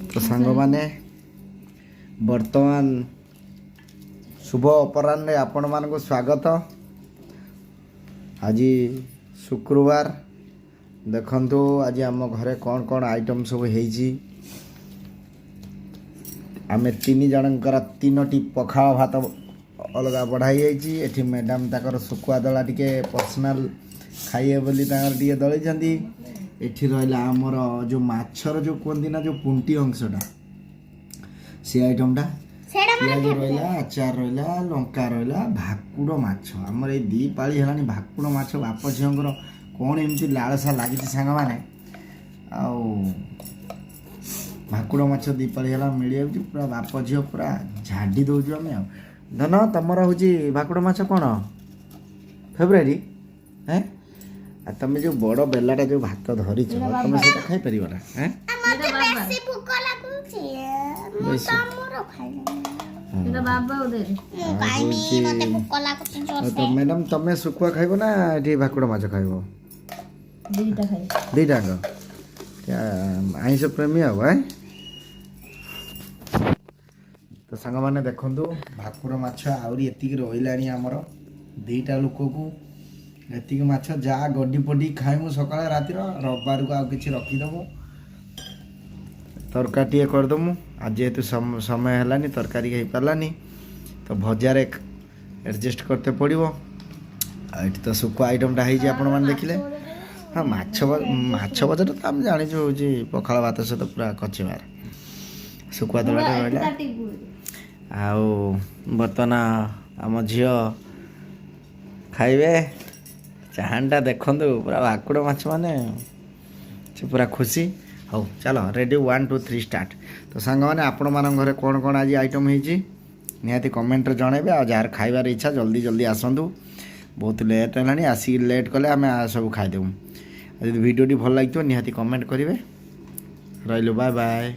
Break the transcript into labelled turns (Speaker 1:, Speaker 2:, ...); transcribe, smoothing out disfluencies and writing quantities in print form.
Speaker 1: तो सांग माने वर्तमान शुभ अपराह्न आपण मान स्वागत। आज शुक्रवार देखंतु आज आम घरे कौन कौन आइटम सब है। आम तीन जनकर तीनोटी पखाल भात अलग बढ़ाई जाइए। मैडम ताकर सुकुआ दला टिके पर्सनाल खाइए बोली टे दलैंती। एठी रहा आमर जो माछर जो कहती ना जो पुंटी अंशटा से आइटमटा पियाज रहा आचार रहा लंका रहा भाकुड़ माछ आमर ये दी पाली है भाकुड़ माछ बाप झीर कौन एमती लालसा लगी सांग मैंने भाकुड़ माछ दी पाली है मिल जाऊँ पूरा बाप झील पूरा झाड़ी दौचु आम धन तुम हूँ भाकुड़ माछ कौन फेवरेट है तुम जो बड़ बेलाटा जो भात धरी तुम से खाई पार तो मैडम तुम सुखुआ खाइब ना ये भाकुड़ माछ खाइब दीटा आईस प्रेमी हम है। तो सांग मैंने देखु भाकुड़ माछ आहरी एतिक रहा आमर दीटा लोक को एतिक माछ जा गड्डी पड्डी खाइमु सकाଳେ रातिर रविवार को आउ किछि रखिदेमु तरकारी करदेमु। आज जेहेतु समय है तरकारी हो पारानी तो भजार एडजस्ट करते पड़ो। ये तो सुखुआ आइटमटा हो देखिले। हाँ माछ भजा तो आम जानी हूँ पखाल भात सहित पूरा कचिमार सुखुआ दलाटा रहा। बर्तमान आम झी खाइबे चाहानटा देखु पूरा भाकुड़ माछ माने से पूरा खुशी। हाँ चलो रेडी 1 2 3 स्टार्ट। तो सांग मैंने आपण मान घरे कौन कौन आज आइटम होती निहाती कमेंट जनइबे। आ जार खाइबार इच्छा जल्दी जल्दी आसतु बहुत लेट है आसिक लेट कले आम सब खाईदेमु। यदि वीडियो भल लगी निहाती कमेंट करेंगे। रही बाय बाय।